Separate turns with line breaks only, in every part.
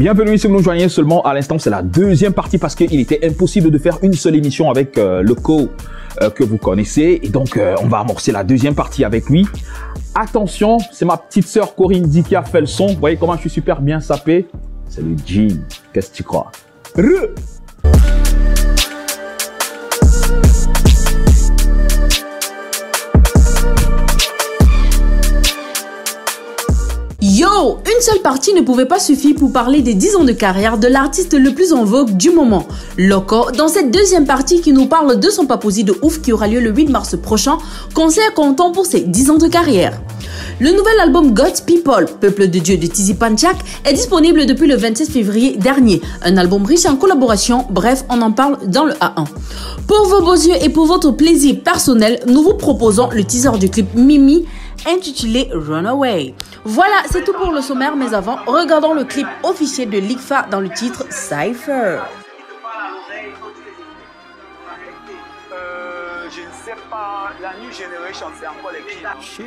Bienvenue si vous nous joignez seulement à l'instant, c'est la deuxième partie parce qu'il était impossible de faire une seule émission avec Loco que vous connaissez. Et donc, on va amorcer la deuxième partie avec lui. Attention, c'est ma petite sœur Corinne D qui a fait le son. Vous voyez comment je suis super bien sapé? C'est le jean. Qu'est-ce que tu crois?
Yo, une seule partie ne pouvait pas suffire pour parler des 10 ans de carrière de l'artiste le plus en vogue du moment, Loco, dans cette deuxième partie qui nous parle de son papousie de ouf qui aura lieu le 8 mars prochain, concert comptant pour ses 10 ans de carrière. Le nouvel album God's People, Peuple de Dieu de Tizi Panchak, est disponible depuis le 27 février dernier. Un album riche en collaboration, bref, on en parle dans le A1. Pour vos beaux yeux et pour votre plaisir personnel, nous vous proposons le teaser du clip Mimi, intitulé Runaway. Voilà, c'est tout pour le sommaire, mais avant, regardons le clip officiel de Lifa dans le titre Cypher.
Je ne sais pas, la New Generation, c'est encore les qui?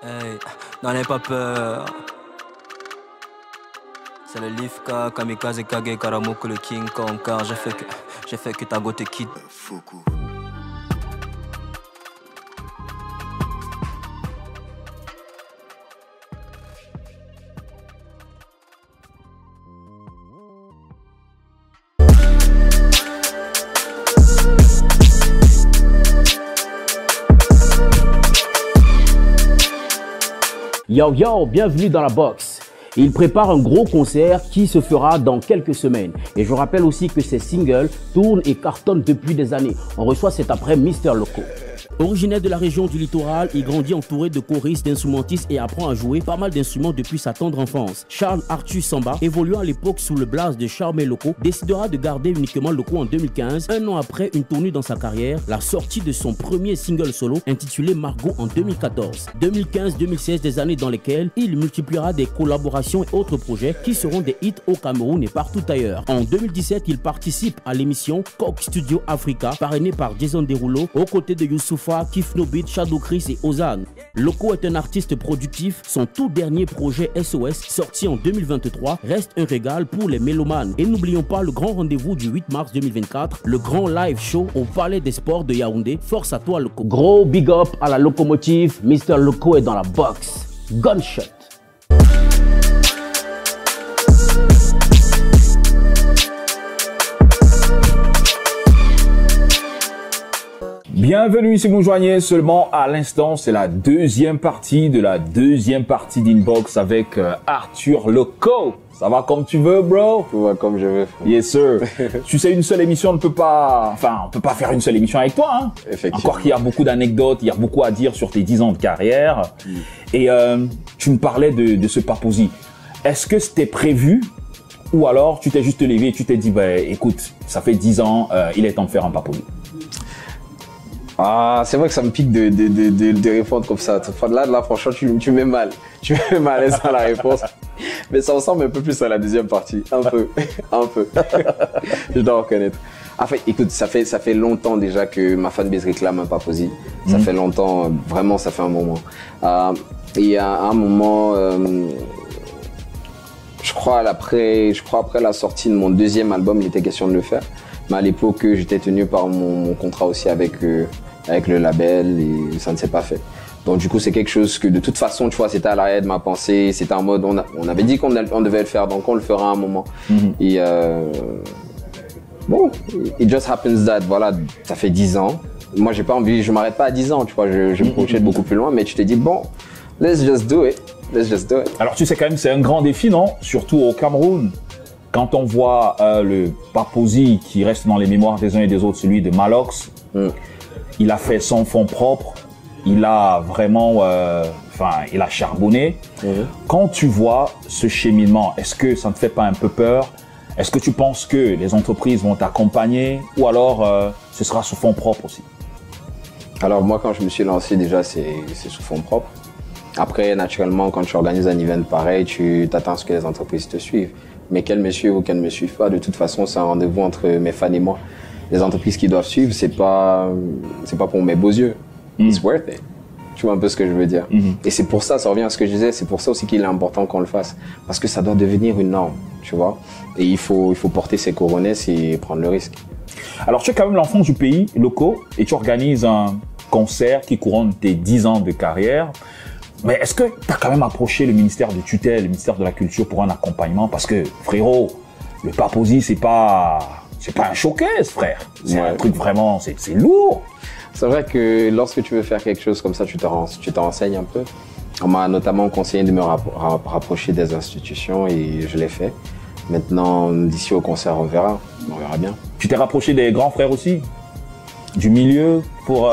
Hey, n'en aie pas peur. C'est le Lifka, Kamikaze, Kage, Karamoku, le King Kong. Car j'ai fait que ta go te quitte.
Fuku.
Yo yo, bienvenue dans la box. Il prépare un gros concert qui se fera dans quelques semaines. Et je rappelle aussi que ses singles tournent et cartonnent depuis des années. On reçoit cet après Mr. Loco. Originaire de la région du littoral, il grandit entouré de choristes, d'instrumentistes et apprend à jouer pas mal d'instruments depuis sa tendre enfance. Charles Arthur Samba, évoluant à l'époque sous le blaze de Charmé Loco, décidera de garder uniquement Loco en 2015, un an après une tournure dans sa carrière, la sortie de son premier single solo intitulé Margot en 2014. 2015-2016, des années dans lesquelles il multipliera des collaborations et autres projets qui seront des hits au Cameroun et partout ailleurs. En 2017, il participe à l'émission Coq Studio Africa, parrainée par Jason Derulo, aux côtés de Youssoufa, Kif No Beat, Shadow Chris et Ozan. Loco est un artiste productif. Son tout dernier projet SOS, sorti en 2023, reste un régal pour les mélomanes. Et n'oublions pas le grand rendez-vous du 8 mars 2024, le grand live show au Palais des Sports de Yaoundé. Force à toi, Loco. Gros big up à la locomotive. Mr. Loco est dans la box. Gunshot.
Bienvenue si vous nous joignez seulement à l'instant, c'est la deuxième partie de la deuxième partie d'Inbox avec Arthur Loco. Ça va comme tu veux, bro?
Tout va comme je veux, frère.
Yes, sir. Tu sais, une seule émission ne peut pas... Enfin, on peut pas faire une seule émission avec toi, hein?
Effectivement.
Encore qu'il y a beaucoup d'anecdotes, il y a beaucoup à dire sur tes 10 ans de carrière. Et tu me parlais de ce papousie. Est-ce que c'était prévu? Ou alors, tu t'es juste levé et tu t'es dit, bah, écoute, ça fait 10 ans, il est temps de faire un papousie.
Ah, c'est vrai que ça me pique de répondre comme ça. Là, franchement, tu mets mal. Tu mets mal à l'aise dans la réponse. Mais ça ressemble un peu plus à la deuxième partie. Un peu. Un peu. Je dois reconnaître. En fait, écoute, ça fait longtemps déjà que ma fanbase réclame un papousie. Ça fait longtemps, vraiment, ça fait un moment. Et à un moment, je crois après la sortie de mon deuxième album, il était question de le faire. Mais à l'époque, j'étais tenu par mon contrat aussi avec le label et ça ne s'est pas fait. Donc du coup, c'est quelque chose que de toute façon, tu vois, c'était à l'arrière de ma pensée. C'était en mode, on avait dit qu'on devait le faire, donc on le fera à un moment. Et bon, it just happens that, voilà, ça fait 10 ans. Moi, j'ai pas envie, je m'arrête pas à 10 ans, tu vois, je me projette beaucoup plus loin, mais tu te dis, bon, let's just do it. Let's just do it.
Alors tu sais quand même, c'est un grand défi, non? Surtout au Cameroun. Quand on voit le papousie qui reste dans les mémoires des uns et des autres, celui de Malox, il a fait son fond propre, il a vraiment, il a charbonné. Quand tu vois ce cheminement, est-ce que ça ne te fait pas un peu peur? Est-ce que tu penses que les entreprises vont t'accompagner ou alors ce sera sous fond propre aussi?
Alors moi, quand je me suis lancé, déjà, c'est sous fond propre. Après, naturellement, quand tu organises un event pareil, tu t'attends à ce que les entreprises te suivent. Mais qu'elles me suivent ou qu'elles ne me suivent pas, de toute façon, c'est un rendez-vous entre mes fans et moi. Les entreprises qui doivent suivre, c'est pas pour mes beaux yeux. It's worth it. Tu vois un peu ce que je veux dire. Et c'est pour ça revient à ce que je disais, c'est pour ça aussi qu'il est important qu'on le fasse. Parce que ça doit devenir une norme, tu vois. Et il faut porter ses couronnesses et prendre le risque.
Alors, tu es quand même l'enfant du pays, Loco, et tu organises un concert qui couronne tes 10 ans de carrière. Mais est-ce que tu as quand même approché le ministère de tutelle, le ministère de la Culture pour un accompagnement? Parce que, frérot, le Papousie, c'est pas un showcase, frère. C'est un truc vraiment, c'est lourd.
C'est vrai que lorsque tu veux faire quelque chose comme ça, tu te renseignes un peu. On m'a notamment conseillé de me rapprocher des institutions et je l'ai fait. Maintenant, d'ici au concert, on verra bien.
Tu t'es rapproché des grands frères aussi? Du milieu pour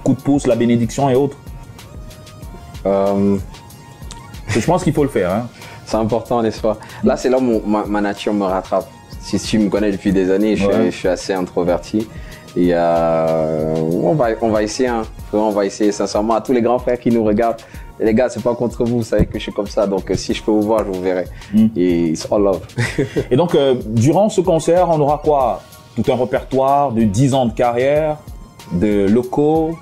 coup de pouce, la bénédiction et autres? Je pense qu'il faut le faire. Hein.
C'est important, n'est-ce pas? Là, c'est là où ma nature me rattrape. Si tu me connais depuis des années, je suis assez introverti. Et on va essayer, hein. On va essayer sincèrement à tous les grands frères qui nous regardent. Et les gars, c'est pas contre vous, vous savez que je suis comme ça. Donc si je peux vous voir, je vous verrai. Et it's all love.
Et donc, durant ce concert, on aura quoi? Tout un répertoire de 10 ans de carrière, de locaux.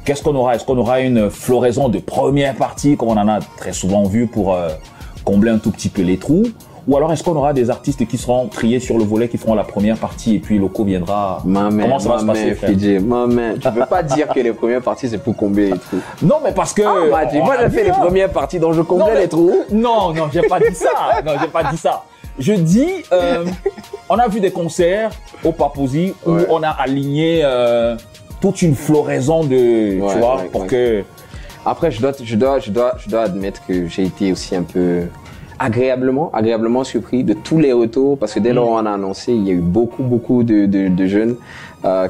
Qu'est-ce qu'on aura? Est-ce qu'on aura une floraison de première partie, comme on en a très souvent vu pour combler un tout petit peu les trous? Ou alors est-ce qu'on aura des artistes qui seront triés sur le volet, qui feront la première partie et puis Loco viendra? Comment ça va se passer, frère?
Tu peux pas dire que les premières parties c'est pour combler les trous.
Non, mais parce que...
moi j'ai fait les premières parties dont je comblais les trous.
Non, j'ai pas dit ça. Non, j'ai pas dit ça. Je dis, on a vu des concerts au Papousie où on a aligné toute une floraison de, tu vois, pour que...
Après, je dois admettre que j'ai été aussi un peu agréablement surpris de tous les retours, parce que dès lors on a annoncé, il y a eu beaucoup de jeunes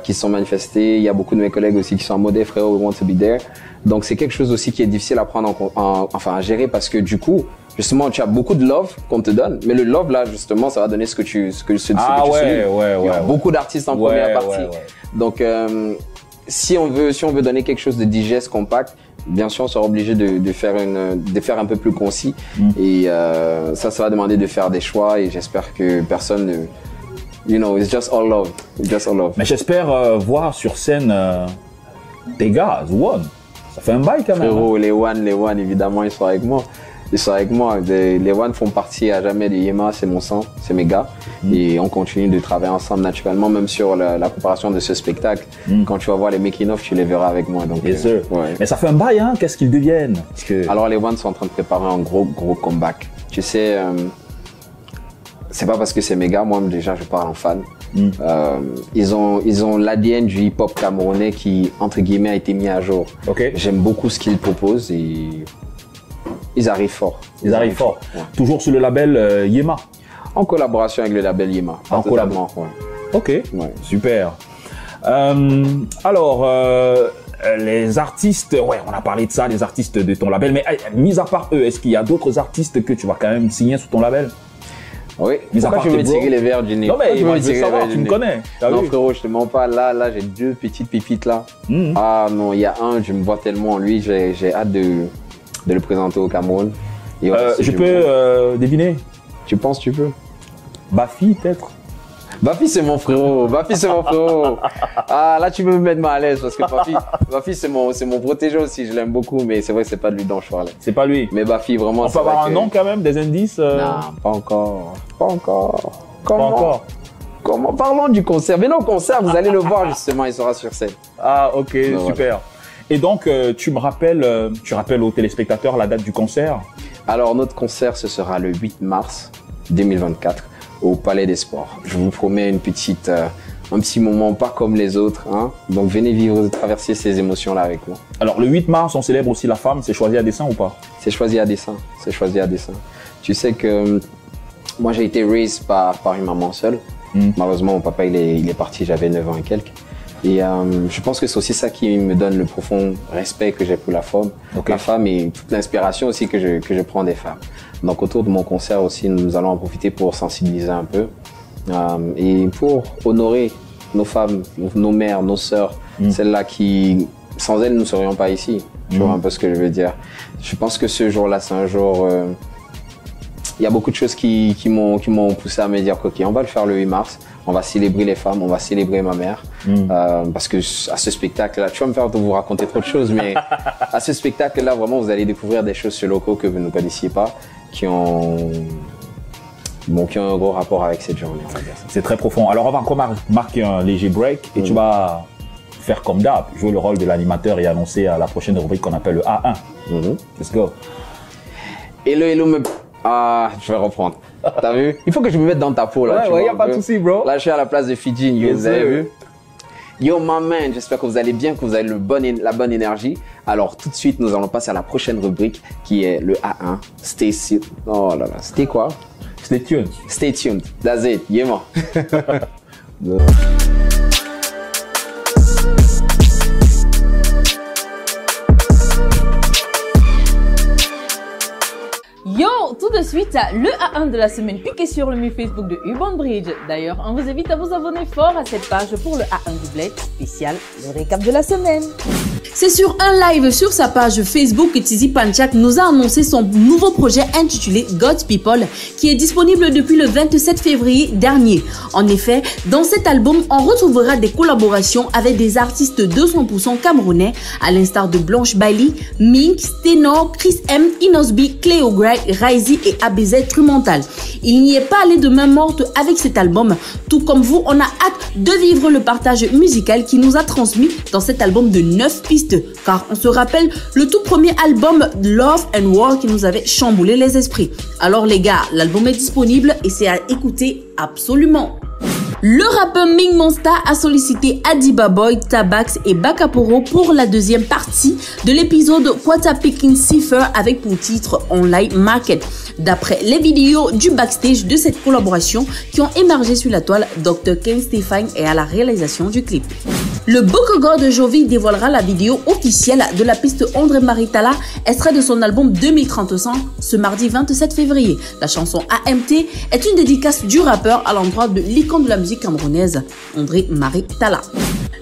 qui se sont manifestés. Il y a beaucoup de mes collègues aussi qui sont en mode frérot, we want to be there. Donc c'est quelque chose aussi qui est difficile à prendre à gérer, parce que du coup, justement, tu as beaucoup de love qu'on te donne, mais le love là, justement, ça va donner ce que tu souhaites. Il y a beaucoup d'artistes en première partie. Donc si on veut donner quelque chose de digeste, compact, bien sûr, on sera obligé de faire un peu plus concis. Et ça va demander de faire des choix, et j'espère que personne ne... You know, it's just all love. It's just all love.
Mais j'espère voir sur scène des gars, One. Ça fait un bail quand même.
Frérot, les One, évidemment, ils sont avec moi. Les One font partie à jamais de Yema, c'est mon sang, c'est mes gars. Et on continue de travailler ensemble naturellement, même sur la préparation de ce spectacle. Quand tu vas voir les making-of, tu les verras avec moi. Donc,
bien sûr. Mais ça fait un bail, hein. Qu'est-ce qu'ils deviennent?
Alors, les One sont en train de préparer un gros comeback. Tu sais, c'est pas parce que c'est mes gars, moi déjà je parle en fan. Ils ont l'ADN du hip-hop camerounais qui, entre guillemets, a été mis à jour. J'aime beaucoup ce qu'ils proposent et ils arrivent fort.
Ils arrivent fort. Ouais. Toujours sur le label Yema.
En collaboration avec le label Yema.
En collaboration. Ok, super. Alors, les artistes, on a parlé de ça, les artistes de ton label, mais mis à part eux, est-ce qu'il y a d'autres artistes que tu vas quand même signer sous ton label?
Oui, pourquoi tu veux me tirer les verres du nez?
Non, mais je veux savoir, tu me connais.
Non, frérot, je te mens pas. Là, j'ai 2 petites pépites là. Ah non, il y a un, je me vois tellement en lui, j'ai hâte de le présenter au Cameroun. Et
je peux deviner?
Tu penses tu peux?
Bafi, peut-être?
Bafi, c'est mon frérot. Ah, là, tu veux me mettre mal à l'aise parce que Bafi, c'est mon protégé aussi. Je l'aime beaucoup, mais c'est vrai que c'est pas de lui dont je parlais.
C'est pas lui.
Mais Bafi, vraiment.
On peut avoir un nom quand même, des indices?
Non, pas encore. Comment? Parlons du concert. Venez au concert, vous allez le voir justement, il sera sur scène.
Ah, ok, super. Voilà. Et donc, tu rappelles aux téléspectateurs la date du concert?
Alors, notre concert, ce sera le 8 mars 2024 au Palais des Sports. Je vous promets un petit moment pas comme les autres. Hein. Donc, venez traverser ces émotions-là avec moi.
Alors, le 8 mars, on célèbre aussi la femme. C'est choisi à dessein ou pas?
C'est choisi à dessein. Tu sais que moi, j'ai été raised par une maman seule. Malheureusement, mon papa, il est parti, j'avais 9 ans et quelques. Et je pense que c'est aussi ça qui me donne le profond respect que j'ai pour la femme et toute l'inspiration aussi que je prends des femmes. Donc autour de mon concert aussi, nous allons en profiter pour sensibiliser un peu et pour honorer nos femmes, nos mères, nos sœurs, celles-là qui, sans elles, nous ne serions pas ici. Tu vois un peu ce que je veux dire. Je pense que ce jour-là, c'est un jour... il y a beaucoup de choses qui m'ont poussé à me dire ok, on va le faire le 8 mars. On va célébrer les femmes, on va célébrer ma mère. parce que à ce spectacle-là, tu vas me faire vous raconter trop de choses, mais à ce spectacle-là, vraiment, vous allez découvrir des choses sur locaux que vous ne connaissiez pas, qui ont un gros rapport avec cette journée.
C'est très profond. Alors, on va encore marquer un léger break et tu vas faire comme d'hab, jouer le rôle de l'animateur et annoncer à la prochaine rubrique qu'on appelle le A1. Let's go.
Hello, Ah, je vais reprendre. T'as vu? Il faut que je me mette dans ta peau, là.
Ouais, y a pas de souci, bro.
Là, je suis à la place de Fidji, vous avez vu? Yo, my man, j'espère que vous allez bien, que vous avez la bonne énergie. Alors, tout de suite, nous allons passer à la prochaine rubrique qui est le A1. Oh là là, c'était quoi?
Stay tuned.
Stay tuned. That's it. Yeah, man.
Yo, tout de suite, le A1 de la semaine piqué sur le mur Facebook de Urban Bridge. D'ailleurs, on vous invite à vous abonner fort à cette page pour le A1 du Bled spécial, le récap de la semaine. C'est sur un live sur sa page Facebook que Tizi Panchak nous a annoncé son nouveau projet intitulé God's People, qui est disponible depuis le 27 février dernier. En effet, dans cet album, on retrouvera des collaborations avec des artistes 200% camerounais, à l'instar de Blanche Bailey, Minx, Ténor, Chris M, Inosby, Cleo Gray, Raizi et ABZ Trumental. Il n'y est pas allé de main morte avec cet album. Tout comme vous, on a hâte de vivre le partage musical qui nous a transmis dans cet album de 9 pistes. Car on se rappelle le tout premier album Love and War qui nous avait chamboulé les esprits. Alors les gars, l'album est disponible et c'est à écouter absolument. Le rappeur Ming Monsta a sollicité Adiba Boy, Tabax et Bakaporo pour la deuxième partie de l'épisode Quota Picking Cipher avec pour titre Online Market. D'après les vidéos du backstage de cette collaboration qui ont émergé sur la toile, Dr. Ken Stefan est à la réalisation du clip. Le Bokogor de Jovi dévoilera la vidéo officielle de la piste André Maritala, extrait de son album 2035 ce mardi 27 février. La chanson AMT est une dédicace du rappeur à l'endroit de l'icône de la musique camerounaise, André Maritala.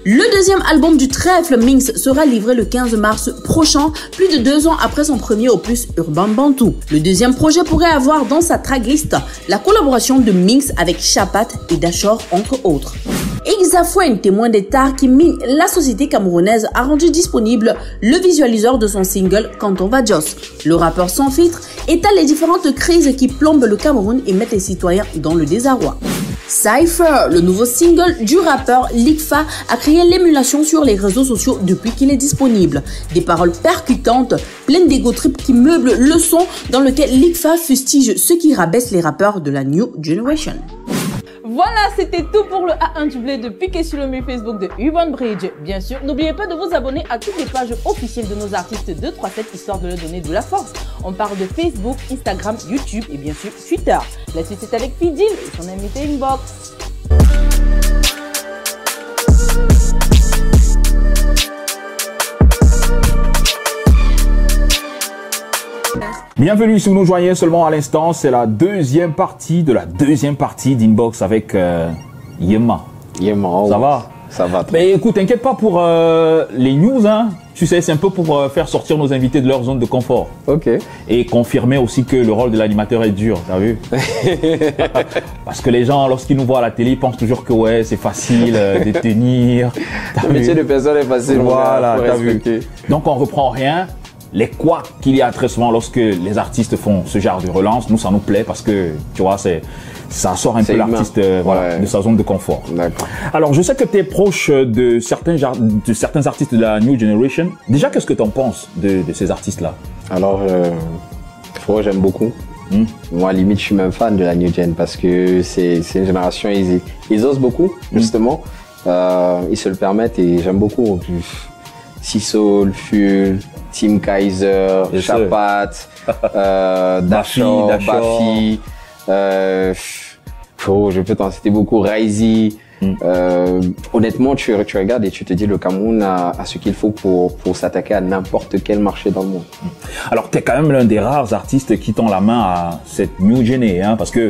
Le deuxième album du trèfle Minx sera livré le 15 mars prochain, plus de 2 ans après son premier opus Urban Bantu. Le deuxième projet pourrait avoir dans sa tracklist la collaboration de Minx avec Chapat et Dashor entre autres. Exafouane, témoin des tares qui minent la société camerounaise, a rendu disponible le visualiseur de son single Quand on va Joss. Le rappeur sans filtre étale les différentes crises qui plombent le Cameroun et mettent les citoyens dans le désarroi. Cypher, le nouveau single du rappeur Likfa, a créé l'émulation sur les réseaux sociaux depuis qu'il est disponible. Des paroles percutantes, pleines d'ego trip qui meublent le son dans lequel Likfa fustige ceux qui rabaissent les rappeurs de la New Generation. Voilà, c'était tout pour le A1 du Bled de piqué sur le mur Facebook de Urban Bridge. Bien sûr, n'oubliez pas de vous abonner à toutes les pages officielles de nos artistes 237 histoire de leur donner de la force. On parle de Facebook, Instagram, YouTube et bien sûr Twitter. La suite est avec Fidil et son invité Inbox.
Bienvenue si vous nous joignez seulement à l'instant, c'est la deuxième partie de la deuxième partie d'Inbox avec Yema.
Yema, oh,
ça va?
Ça va.
Mais écoute, t'inquiète pas pour les news, hein. Tu sais, c'est un peu pour faire sortir nos invités de leur zone de confort.
Ok.
Et confirmer aussi que le rôle de l'animateur est dur, t'as vu? Parce que les gens, lorsqu'ils nous voient à la télé, ils pensent toujours que ouais, c'est facile de tenir.
Le métier de personne est facile.
Voilà, t'as vu. Donc on reprend rien. Les quoi qu'il y a très souvent lorsque les artistes font ce genre de relance, nous ça nous plaît parce que tu vois, ça sort un peu l'artiste voilà, de sa zone de confort. Alors je sais que tu es proche de certains artistes de la New Generation. Déjà, qu'est-ce que tu en penses de ces artistes-là?
Alors, j'aime beaucoup. Moi, limite, je suis même fan de la New Gen parce que c'est une génération, ils osent beaucoup, justement. Ils se le permettent et j'aime beaucoup. Sisol, Full, Tim Kaiser, Chapat, Dashor, Bafi, je peux t'en citer beaucoup, Raizi. Honnêtement, tu regardes et tu te dis le Cameroun a ce qu'il faut pour s'attaquer à n'importe quel marché dans le monde.
Alors, tu es quand même l'un des rares artistes qui tend la main à cette new géné, hein, parce que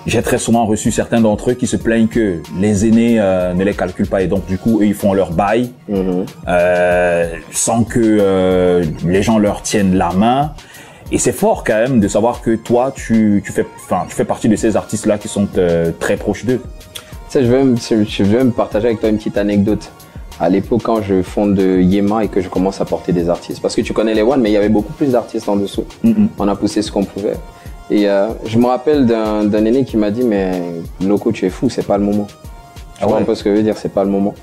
j'ai très souvent reçu certains d'entre eux qui se plaignent que les aînés ne les calculent pas et donc du coup, eux, ils font leur bail sans que les gens leur tiennent la main. Et c'est fort quand même de savoir que toi, tu fais partie de ces artistes-là qui sont très proches d'eux.
sais, je vais me partager avec toi une petite anecdote. À l'époque, quand je fonde Yema et que je commence à porter des artistes, parce que tu connais les One, mais il y avait beaucoup plus d'artistes en dessous. On a poussé ce qu'on pouvait. Et je me rappelle d'un aîné qui m'a dit, mais Loco, tu es fou, c'est pas le moment. Tu vois un peu ce que je veux dire, c'est pas le moment.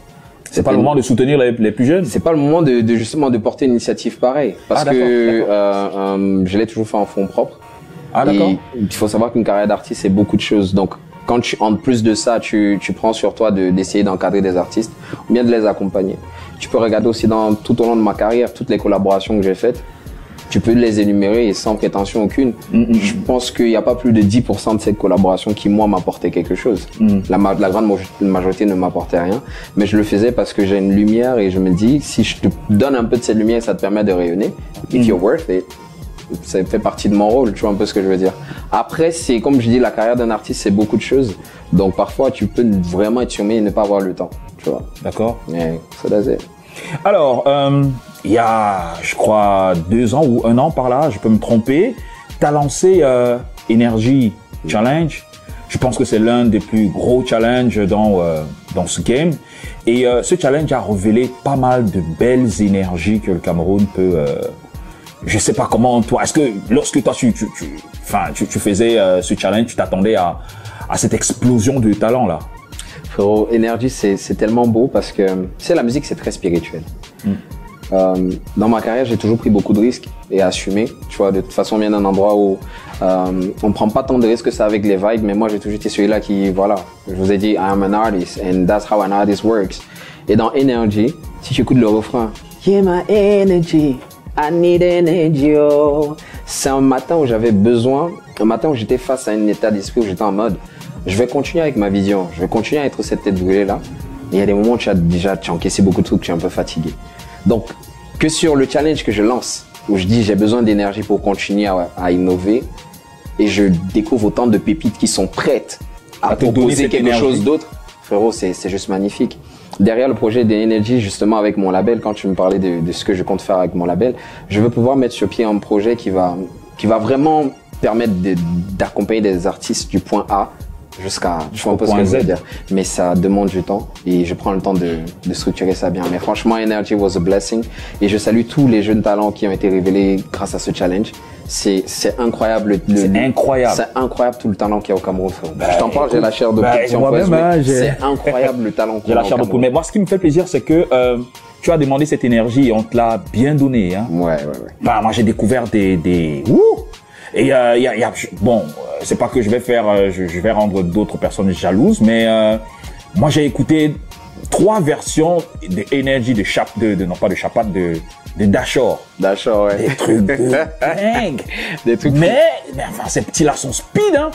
C'est pas le moment de soutenir les plus jeunes.
C'est pas le moment justement de porter une initiative pareille, parce que je l'ai toujours fait en fonds propres.
Ah d'accord.
Il faut savoir qu'une carrière d'artiste c'est beaucoup de choses. Donc quand en plus de ça, tu prends sur toi d'essayer d'encadrer des artistes ou bien de les accompagner. Tu peux regarder aussi tout au long de ma carrière toutes les collaborations que j'ai faites. Tu peux les énumérer et sans prétention aucune. Je pense qu'il n'y a pas plus de 10% de cette collaboration qui, moi, m'apportait quelque chose. La grande majorité ne m'apportait rien. Mais je le faisais parce que j'ai une lumière et je me dis, si je te donne un peu de cette lumière, ça te permet de rayonner. If you're worth it, ça fait partie de mon rôle. Tu vois un peu ce que je veux dire. Après, c'est comme je dis, la carrière d'un artiste, c'est beaucoup de choses. Donc, parfois, tu peux vraiment être surmé et ne pas avoir le temps. Tu vois.
D'accord.
Yeah, so that's it.
Alors, il y a, je crois, 2 ans ou 1 an par là, je peux me tromper, tu as lancé Energy Challenge. Je pense que c'est l'un des plus gros challenges dans ce game. Et ce challenge a révélé pas mal de belles énergies que le Cameroun peut... je sais pas comment toi... Est-ce que lorsque toi tu faisais ce challenge, tu t'attendais à cette explosion de talent là?
Frérot, Energy, c'est tellement beau parce que, tu sais, la musique, c'est très spirituel. Dans ma carrière, j'ai toujours pris beaucoup de risques et assumé. Tu vois, de toute façon, on vient d'un endroit où on prend pas tant de risques que ça avec les vibes, mais moi, j'ai toujours été celui-là qui, voilà, je vous ai dit, I am an artist and that's how an artist works. Et dans Energy, si tu écoutes le refrain, yeah, my energy, I need energy, oh. C'est un matin où j'avais besoin, un matin où j'étais face à un état d'esprit où j'étais en mode, je vais continuer avec ma vision, je vais continuer à être cette tête brûlée là. Et il y a des moments où tu as encaissé beaucoup de trucs, tu es un peu fatigué. Donc, que sur le challenge que je lance, où je dis j'ai besoin d'énergie pour continuer à innover, et je découvre autant de pépites qui sont prêtes à proposer quelque chose d'autre, frérot, c'est juste magnifique. Derrière le projet d'Energy, justement avec mon label, quand tu me parlais de ce que je compte faire avec mon label, je veux pouvoir mettre sur pied un projet qui va vraiment permettre d'accompagner des artistes du point A jusqu'à, je vois un peu ce que je veux dire, mais ça demande du temps et je prends le temps de structurer ça bien. Mais franchement, Energy was a blessing et je salue tous les jeunes talents qui ont été révélés grâce à ce challenge. C'est incroyable.
C'est incroyable.
C'est incroyable tout le talent qu'il y a au Cameroun. Je t'en parle, j'ai la chair de poule. C'est incroyable le talent qu'il y a au Cameroun.
J'ai la chair de poule. Mais moi, ce qui me fait plaisir, c'est que tu as demandé cette énergie et on te l'a bien donnée. Hein.
Ouais.
Bah, moi, j'ai découvert des... Et bon, c'est pas que je vais faire, je vais rendre d'autres personnes jalouses, mais moi j'ai écouté 3 versions de Energy non pas de Chapat, de Dashore.
Dashore, ouais.
Des trucs de dingue.
Des trucs.
Mais enfin, ces petits là sont speed, hein.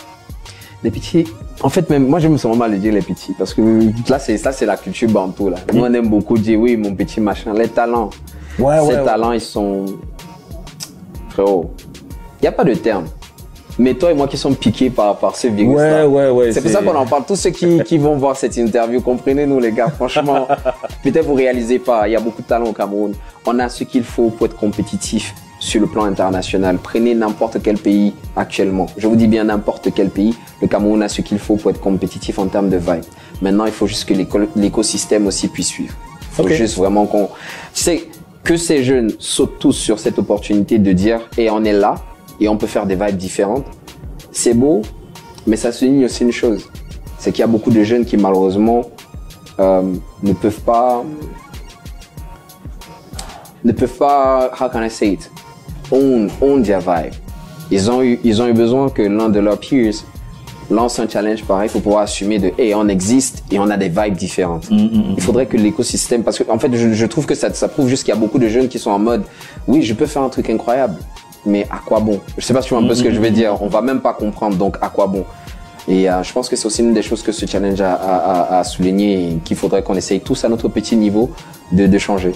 Les petits. En fait, même moi je me sens mal de dire les petits parce que là c'est la culture bantou là. Nous on aime beaucoup dire oui mon petit machin. Les talents. Ces talents ils sont. Frérot. Il n'y a pas de terme. Mais toi et moi qui sommes piqués par ce virus-là.
Ouais.
C'est pour ça qu'on en parle. Tous ceux qui vont voir cette interview, comprenez-nous les gars. Franchement, peut-être vous réalisez pas. Il y a beaucoup de talent au Cameroun. On a ce qu'il faut pour être compétitif sur le plan international. Prenez n'importe quel pays actuellement. Je vous dis bien n'importe quel pays. Le Cameroun a ce qu'il faut pour être compétitif en termes de vibe. Maintenant, il faut juste que l'écosystème aussi puisse suivre. Il faut juste vraiment qu'on... Tu sais, que ces jeunes sautent tous sur cette opportunité de dire « Et on est là ». Et on peut faire des vibes différentes. C'est beau, mais ça souligne aussi une chose. C'est qu'il y a beaucoup de jeunes qui malheureusement ne peuvent pas, how can I say it, own their vibe. Ils ont eu besoin que l'un de leurs peers lance un challenge pareil pour pouvoir assumer on existe et on a des vibes différentes. Il faudrait que l'écosystème, parce que en fait je trouve que ça prouve juste qu'il y a beaucoup de jeunes qui sont en mode oui je peux faire un truc incroyable. Mais à quoi bon? Je sais pas si tu vois un peu ce que je veux dire. On va même pas comprendre, donc à quoi bon? Et je pense que c'est aussi une des choses que ce challenge a souligné et qu'il faudrait qu'on essaye tous à notre petit niveau de changer.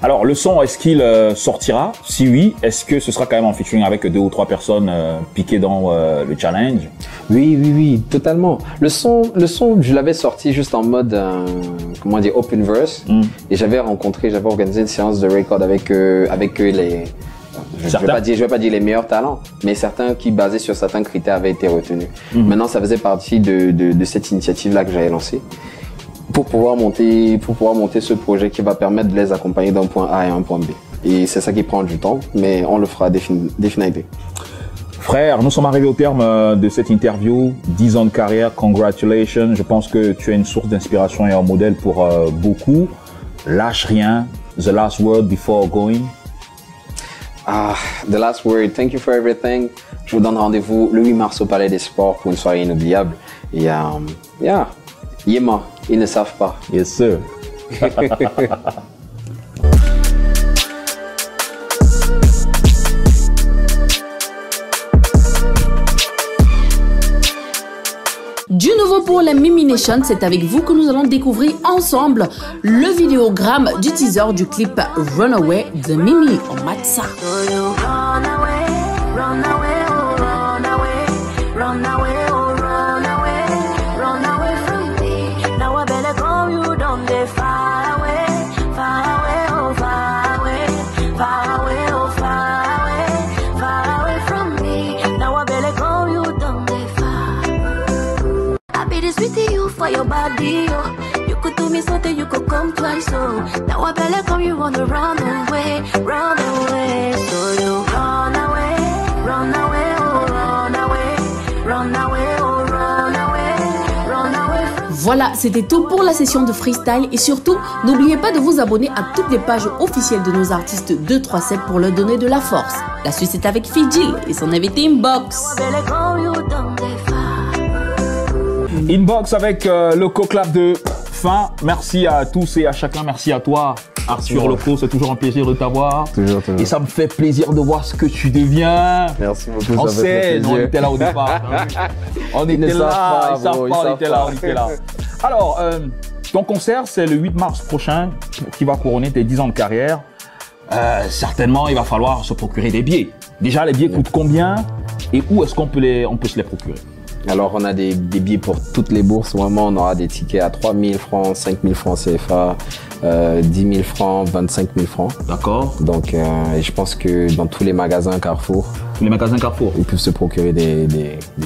Alors le son, est-ce qu'il sortira? Si oui, est-ce que ce sera quand même en featuring avec 2 ou 3 personnes piquées dans le challenge?
Oui, totalement. Le son, je l'avais sorti juste en mode, comment dire, open verse. Et j'avais organisé une séance de record avec Je vais pas dire les meilleurs talents, mais certains qui, basés sur certains critères, avaient été retenus. Maintenant, ça faisait partie de cette initiative-là que j'avais lancée pour pouvoir monter ce projet qui va permettre de les accompagner d'un point A à un point B. Et c'est ça qui prend du temps, mais on le fera définitivement.
Frère, nous sommes arrivés au terme de cette interview. 10 ans de carrière, congratulations. Je pense que tu es une source d'inspiration et un modèle pour beaucoup. Lâche rien. The last word before going.
The last word. Thank you for everything. Je vous donne rendez-vous le 8 mars au Palais des Sports pour une soirée inoubliable. Et Yéma, ils ne savent pas.
Yes, sir.
Du nouveau pour la Mimi Nation, c'est avec vous que nous allons découvrir ensemble le vidéogramme du teaser du clip Runaway de Mimi en Matza.
For your body, oh. You could do me something, you could come twice, oh. Now I better come, you wanna run away. So you run away, oh, run away, oh, run away.
Voilà, c'était tout pour la session de freestyle et surtout, n'oubliez pas de vous abonner à toutes les pages officielles de nos artistes 237 pour leur donner de la force. La suite c'est avec Fidjil et son invité Inbox.
Inbox avec le co-clap de fin. Merci à tous et à chacun. Merci à toi, Arthur Loco. C'est toujours un plaisir de t'avoir.
Toujours.
Et ça me fait plaisir de voir ce que tu deviens.
Merci beaucoup.
On sait, on était là au départ. On était là, on était là. Alors, ton concert, c'est le 8 mars prochain qui va couronner tes 10 ans de carrière. Certainement, il va falloir se procurer des billets. Déjà, les billets coûtent combien et où est-ce qu'on peut se les procurer?
Alors, on a des billets pour toutes les bourses. Vraiment, on aura des tickets à 3 000 francs, 5 000 francs CFA, 10 000 francs, 25 000 francs.
D'accord.
Donc, je pense que dans tous les magasins Carrefour,
Les magasins Carrefour.
Ils peuvent se procurer des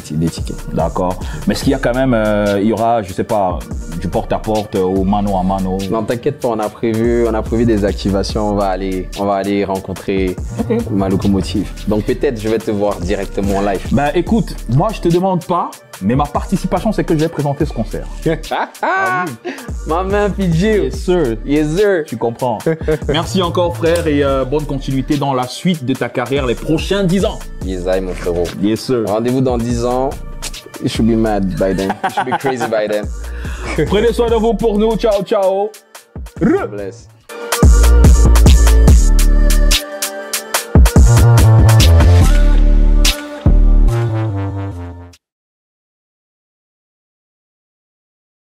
tickets.
D'accord. Mais est-ce qu'il y a quand même, il y aura, je sais pas, du porte-à-porte ou mano à mano?
Non, t'inquiète pas, on a prévu des activations. On va aller rencontrer ma locomotive. Donc peut-être je vais te voir directement en live.
Ben écoute, moi je te demande pas, mais ma participation c'est que je vais présenter ce concert.
Ma main PJ.
Yes sir.
Yes sir.
Tu comprends. Merci encore frère et bonne continuité dans la suite de ta carrière les prochains 10 ans.
Yes I, mon frérot.
Yes sir.
Rendez-vous dans 10 ans. You should be mad by then. You should be crazy by then.
Prenez soin de vous pour nous. Ciao ciao.
God bless.